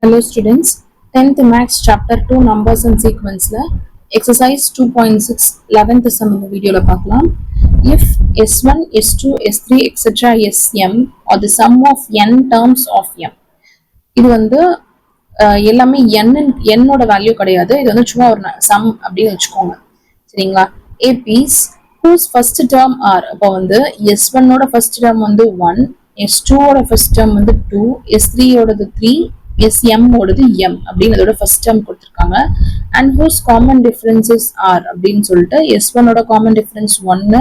Hello students, 10th Maths Chapter 2 Numbers and Sequence Exercise 2.6 11th sum இந்த வீடியோல பார்க்கலாம். If S1, S2, S3, etc. Sm or the sum of n terms of m. இது வந்து எல்லாமே n-ஓட value கிடையாது. இது வந்து சும்மா ஒரு சம் அப்படின்னு வச்சுக்கோங்க. சரிங்களா? A piece whose first term are அப்போ வந்து S1 ஓட first term வந்து 1, S2 ஓட first term வந்து 2, S3 ஓடது 3, SM ஓடது M அப்படின்னு அதோட ஃபர்ஸ்ட் டேர்ம் கொடுத்துருக்காங்க. And whose common differences are அப்படின்னு சொல்லிட்டு S1 ஓட காமன் டிஃபரன்ஸ் 1,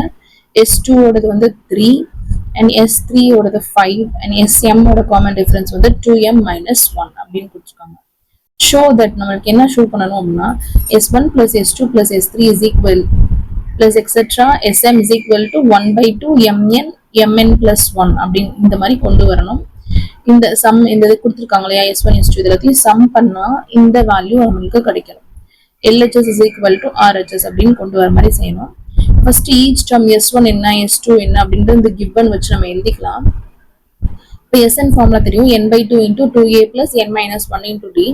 S2 ஓடது வந்து 3 and S3 ஓடது 5 and SM ஓட காமன் டிஃபரன்ஸ் வந்து 2M minus 1 அப்படின்னு கொடுத்துருக்காங்க. ஷோ தட் நம்மளுக்கு என்ன ஷோ பண்ணணும் அப்படின்னா S1 plus S2 plus S3 is equal plus etc. SM is equal to 1 by 2 MN plus 1 அப்படின்னு இந்த மாதிரி கொண்டு வரணும். இந்த சம் இந்த இது கொடுத்துருக்காங்க இல்லையா S1 S2 இதெல்லாத்தையும் சம் பண்ணா இந்த வேல்யூ நம்மளுக்கு கிடைக்கணும். LHS is equal to RHS அப்படின்னு கொண்டு வர மாதிரி செய்யணும். ஃபர்ஸ்ட் ஈச் டேர்ம் S1 என்ன S2 என்ன அப்படின்ட்டு இந்த கிவன் வச்சு நம்ம எழுதிக்கலாம். இப்போ SN ஃபார்முலா தெரியும் n by 2 into 2a plus n minus 1 into d.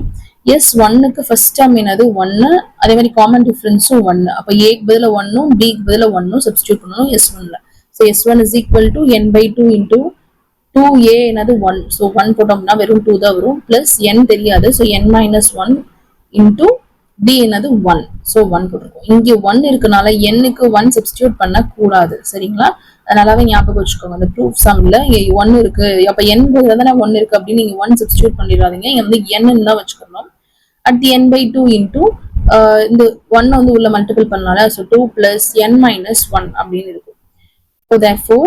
S1க்கு ஃபர்ஸ்ட் டேர்ம் என்னது 1, அதே மாதிரி காமன் டிஃபரன்ஸும் 1. அப்போ ஏக்கு பதிலாக 1ம் பிக்கு பதிலாக 1ம் சப்ஸ்டியூட் பண்ணணும் S1ல. So S1 is equal to n by 2 into 2a என்னது 1. ஸோ 1 போட்டோம்னா வெறும் 2 தான் வரும். பிளஸ் n தெரியாது. So n minus 1 into d என்னது 1. ஸோ 1 போட்டிருக்கோம். இங்கே 1 இருக்கனால n-க்கு 1 சப்ஸ்டியூட் பண்ண கூடாது. சரிங்களா? அதனாலவே ஞாபகம் வச்சுக்கோங்க. அந்த ப்ரூஃப் சம்ல 1 இருக்கு. அப்ப n தானே 1 இருக்கு அப்படின்னு நீங்க 1 சப்ஸ்டியூட் பண்ணிடாதீங்க. இங்க வந்து n தான் வச்சுக்கணும். அட் n by 2 into இந்த 1 வந்து உள்ள மல்டிபிள் பண்ணனால ஸோ 2 plus n minus 1 அப்படின்னு இருக்கும். ஸோ therefore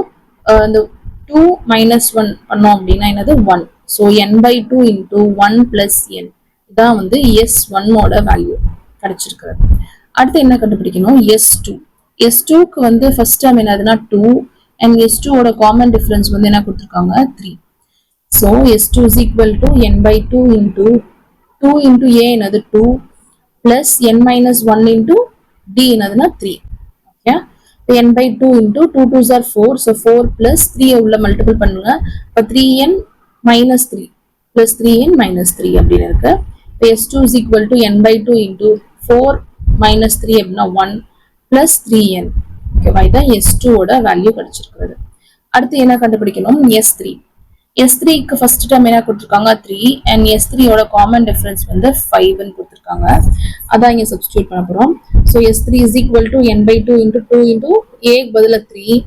இந்த 2 minus 1 பண்ணோம் அப்படின்னா என்னது 1. So n by 2 into 1 plus n இதான் வந்து S1 ஓட வேல்யூ கிடைச்சிருக்கிறது. அடுத்து என்ன கண்டுபிடிக்கணும் S2. S2க்கு வந்து ஃபர்ஸ்ட் டேர்ம் என்னதுன்னா 2 and S2 ஓட காமன் டிஃபரன்ஸ் வந்து என்ன கொடுத்துருக்காங்க 3. So S2 is equal to n by 2 into 2 into a என்னது 2 plus n minus 1 into d என்னதுன்னா 3. Okay, n by 2 into 2 2s are 4. So 4 plus 3 உள்ள மல்டிபிள் பண்ணுங்க. இப்போ 3n minus 3 plus 3n minus 3 அப்படின்னு இருக்கு. இப்போ S2 is equal to n by 2 into 4 minus 3 அப்படின்னா 1 plus 3n. ஓகேவா? இதான் S2 ஓட வேல்யூ கிடைச்சிருக்கிறது. அடுத்து என்ன கண்டுபிடிக்கணும் S3. S3க்கு ஃபர்ஸ்ட் டேர்ம் என்ன கொடுத்துருக்காங்க 3 and S3 ஓட காமன் டிஃபரன்ஸ் வந்து 5ன்னு கொடுத்துருக்காங்க. அதான் இங்க சப்ஸ்டியூட் பண்ண போறோம். So S3 is equal to n by 2 into 2 into a க்கு பதிலா 3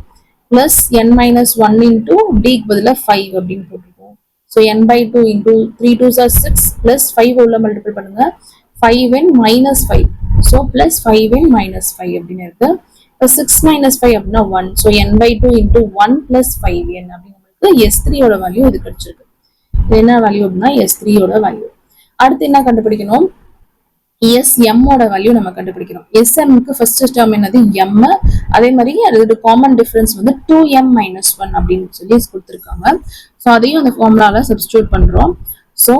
plus n minus 1 into d க்கு பதிலா 5 அப்படின்னு போட்டுருக்கோம். So n by 2 into 3 2s are 6 plus 5 உள்ள மல்டிபிள் பண்ணுங்க. 5n minus 5. So plus 5n minus 5 அப்படின்னு இருக்கு. இப்போ 6 minus 5 அப்படின்னா 1. So n by 2 into 1 plus 5n அப்படின்னு S3 ஓட வேல்யூ இது கிடைச்சிருக்கு. இது என்ன வேல்யூ அப்படின்னா S3 ஓட வேல்யூ. அடுத்து என்ன கண்டுபிடிக்கணும் SM ஓட வேல்யூ நம்ம கண்டுபிடிக்கணும். SMக்கு ஃபர்ஸ்ட் டேர்ம் என்னது M, அதே மாதிரி அதோட காமன் டிஃபரன்ஸ் வந்து 2M minus 1 அப்படின்னு சொல்லி கொடுத்துருக்காங்க. ஸோ அதையும் அந்த ஃபார்முலால சப்ஸ்டியூட் பண்றோம். So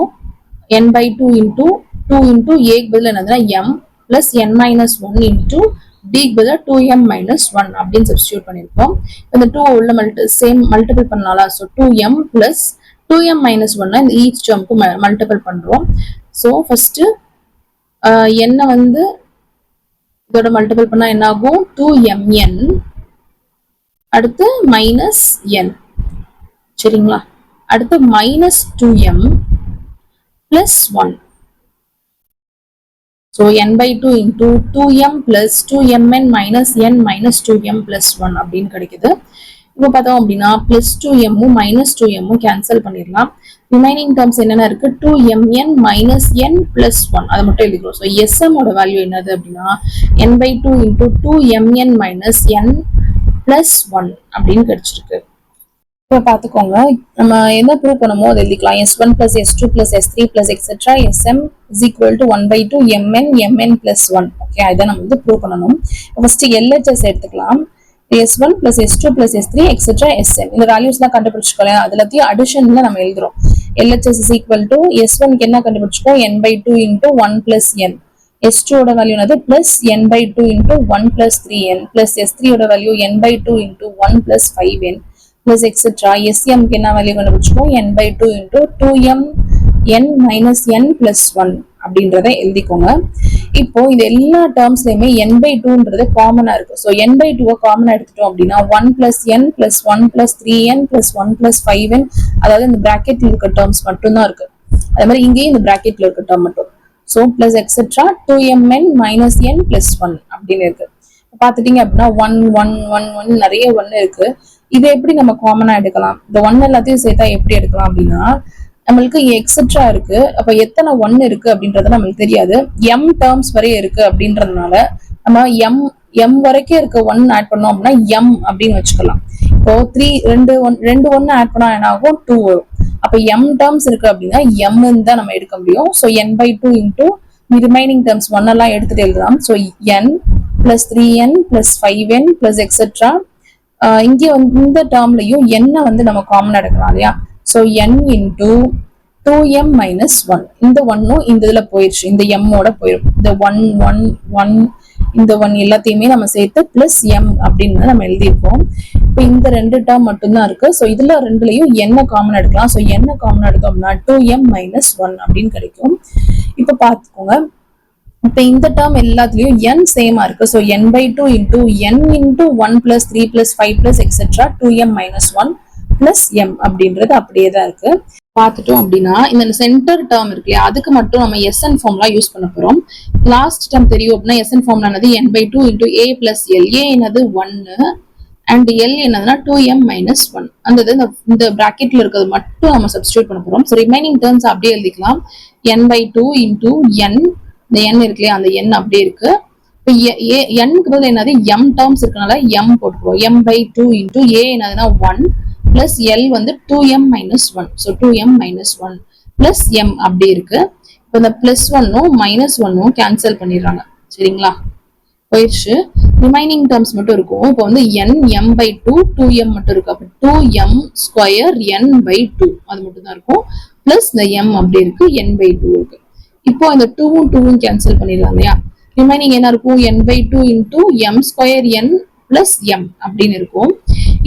n by 2 into 2 into a க்கு பதில் என்னதுன்னா M plus n minus 1 into d க்கு பதிலா 2m minus 1 அப்படின்னு சப்ஸ்டியூட் பண்ணிருக்கோம். இந்த 2 உள்ள மல்டிபிள் பண்ணனால so 2m plus 2m minus 1 இந்த ஈச் டேர்முக்கு மல்டிபிள் பண்றோம். ஸோ ஃபர்ஸ்ட் என்ன வந்து இதோட மல்டிபிள் பண்ணா என்ன ஆகும் 2mn, அடுத்து மைனஸ் n. சரிங்களா? அடுத்து minus 2m plus 1. So n by 2 into 2m plus 2mn minus n minus 2m plus 1 அப்படின்னு கிடைக்குது. இப்போ பார்த்தோம் அப்படின்னா plus 2m minus 2m cancel பண்ணிடலாம். ரிமைனிங் டேர்ம்ஸ் என்னென்ன இருக்கு 2mn minus n plus 1 அதை மட்டும் எழுதிக்கிறோம். ஸோ SM ஓட வேல்யூ என்னது அப்படின்னா n by 2 into 2mn minus n plus 1 அப்படின்னு கிடைச்சிருக்கு. இப்போ பார்த்துக்கோங்க, நம்ம என்ன ப்ரூவ் பண்ணுமோ அதை எழுதிக்கலாம். S1 plus S2 plus S3 plus etc. SM is equal to 1 by 2 mn plus 1. Okay, இதை நம்ம வந்து ப்ரூவ் பண்ணணும். ஃபர்ஸ்ட் LHS எடுத்துக்கலாம். S1 plus S2 plus S3 etc. SM இந்த வேல்யூஸ்லாம் கண்டுபிடிச்சுக்கலாம். அதுலத்தையும் அடிஷன்ல நம்ம எழுதுறோம். LHS is equal to S1க்கு என்ன கண்டுபிடிச்சுக்கோம் n by 2 into 1 plus n. S2 ஓட வேல்யூ என்னது plus n by 2 into 1 plus 3n plus S3 ஓட value n by 2 into 1 plus 5n plus etc. SM க்கு என்ன value கண்டுபிடிச்சுக்கோம் n by 2 into 2m n minus n plus 1 அப்படின்றத எழுதிக்கோங்க. இப்போ இது எல்லா டேர்ம்ஸ்லயுமே n/2ன்றது காமனா இருக்கு. ஸோ n/2 காமனா எடுத்துட்டோம் அப்படின்னா 1 plus n plus 1 plus 3n plus 1 plus 5n, அதாவது இந்த பிராக்கெட்ல இருக்க டேர்ம்ஸ் மட்டும் தான் இருக்கு. அதே மாதிரி இங்கேயும் இந்த பிராக்கெட்ல இருக்க டேர்ம் மட்டும். So plus etcetera 2mn minus n plus 1 அப்படின்னு இருக்கு. பாத்துட்டீங்க அப்படின்னா 1 1 1 1 நிறைய 1 இருக்கு. இதை எப்படி நம்ம காமனா எடுக்கலாம்? இந்த 1 எல்லாத்தையும் சேர்த்தா எப்படி எடுக்கலாம் அப்படின்னா, நம்மளுக்கு எக்ஸெட்ரா இருக்கு. அப்ப எத்தனை 1 இருக்கு அப்படின்றது நம்மளுக்கு தெரியாது. m டேர்ம்ஸ் வரைய இருக்கு அப்படின்றதுனால நம்ம m வரைக்கும் இருக்க 1 ஆட் பண்ணோம் அப்படின்னா m அப்படின்னு வச்சுக்கலாம். இப்போ 2 1 ஆட் பண்ணா என்ன ஆகும்? 2 வரும். அப்ப m டேர்ம்ஸ் இருக்கு அப்படின்னா m தான் நம்ம எடுக்க முடியும். So n/2 into remaining terms 1 எல்லாம் எடுத்துட்டு எழுதலாம். So n plus 3n plus 5n plus etc. இங்கே வந்து இந்த டேர்ம்லையும் n வந்து நம்ம காமன் எடுக்கலாம் இல்லையா? So n into 2m minus 1, இந்த 1ம் இந்த இதுல போயிடுச்சு, இந்த m ஓட போயிடும். இந்த 1 1 1 இந்த 1 எல்லாத்தையுமே நம்ம சேர்த்து பிளஸ் m அப்படின்னு நம்ம எழுதியிருக்கோம். இப்போ இந்த 2 டேர்ம் மட்டும்தான் இருக்கு. ஸோ இதுல ரெண்டுலையும் என்ன காமன் எடுக்கலாம். ஸோ என்ன காமன் எடுத்தோம்னா 2m minus 1 அப்படின்னு கிடைக்கும். இப்போ பார்த்துக்கோங்க, இப்போ இந்த டேர்ம் எல்லாத்துலயும் n சேமா இருக்கு. So n/2 into n into 1 plus 3 plus 5 plus etcetera 2m minus 1 plus m அப்படின்றது அப்படியே தான் இருக்கு. பார்த்துட்டோம் அப்படின்னா இந்த சென்டர் டேர்ம் இருக்கு இல்லையா, அதுக்கு மட்டும் நம்ம SN ஃபார்முலா யூஸ் பண்ண போறோம். லாஸ்ட் டேர்ம் தெரியும் அப்படின்னா SN ஃபார்முலா என்னது? n/2 into a plus l. a என்னது 1 அண்ட் l என்னதுன்னா 2m minus 1. அந்த இந்த பிராக்கெட்ல இருக்கிறது மட்டும் நம்ம சப்ஸ்டியூட் பண்ண போறோம். ஸோ ரிமைனிங் டேர்ம்ஸ் அப்படியே எழுதிக்கலாம். n/2 இன்டூ n, இந்த n இருக்கு இல்லையா, அந்த n அப்படியே இருக்கு. இப்போ n-க்கு பதில் என்னது? m டேர்ம்ஸ் இருக்கனால m போட்டுருவோம். m/2 இன்டூ a என்னதுன்னா 1 பிளஸ் l வந்து 2m minus 1. So 2m minus 1 plus m அப்படி இருக்கு. இப்போ இந்த பிளஸ் 1ம் மைனஸ் 1ம் கேன்சல் பண்ணிடுறாங்க. சரிங்களா? போயிடுச்சு. ரிமைனிங் டேர்ம்ஸ் மட்டும் இருக்கும். இப்போ வந்து n m/2 2m மட்டும் இருக்கு. அப்போ 2m ஸ்கொயர் n/2 அது மட்டும் தான் இருக்கும். பிளஸ் இந்த m அப்படி இருக்கு, n/2 இருக்கு. இப்போ இந்த 2ம் 2ம் கேன்சல் பண்ணிடலாம் இல்லையா? ரிமைனிங் என்ன இருக்கும்? n/2 into m square n plus m அப்படின்னு இருக்கும்.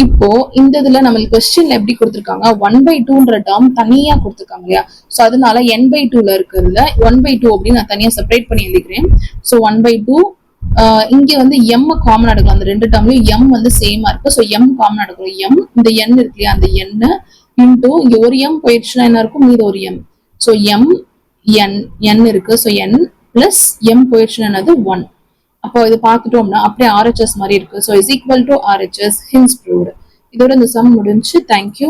இப்போ இந்த இதுல நம்மளுக்கு கொஸ்டின்ல எப்படி கொடுத்துருக்காங்க? 1/2ன்ற டேர்ம் தனியா கொடுத்துருக்காங்க இல்லையா? ஸோ அதனால n/2ல இருக்கிறதுல 1/2 அப்படின்னு நான் தனியா செப்பரேட் பண்ணி எழுதிக்கிறேன். ஸோ 1/2 இங்க வந்து m காமன் எடுக்கலாம். அந்த ரெண்டு டேர்ம்லயும் m வந்து சேமா இருக்கு. ஸோ m காமன் எடுக்கிறோம். m இந்த n இருக்கு இல்லையா, அந்த n இன்டூ இங்க ஒரு m போயிடுச்சுன்னா என்ன இருக்கும்? மீது ஒரு m. ஸோ m n இருக்கு. ஸோ n பிளஸ் m போயிடுச்சுன்னா என்னது? 1. அப்போ இது பார்த்துட்டோம்னா அப்படியே RHS மாதிரி இருக்கு. So is equal to RHS. Hints proved. இதோட இந்த சம் முடிஞ்சு. தேங்க்யூ.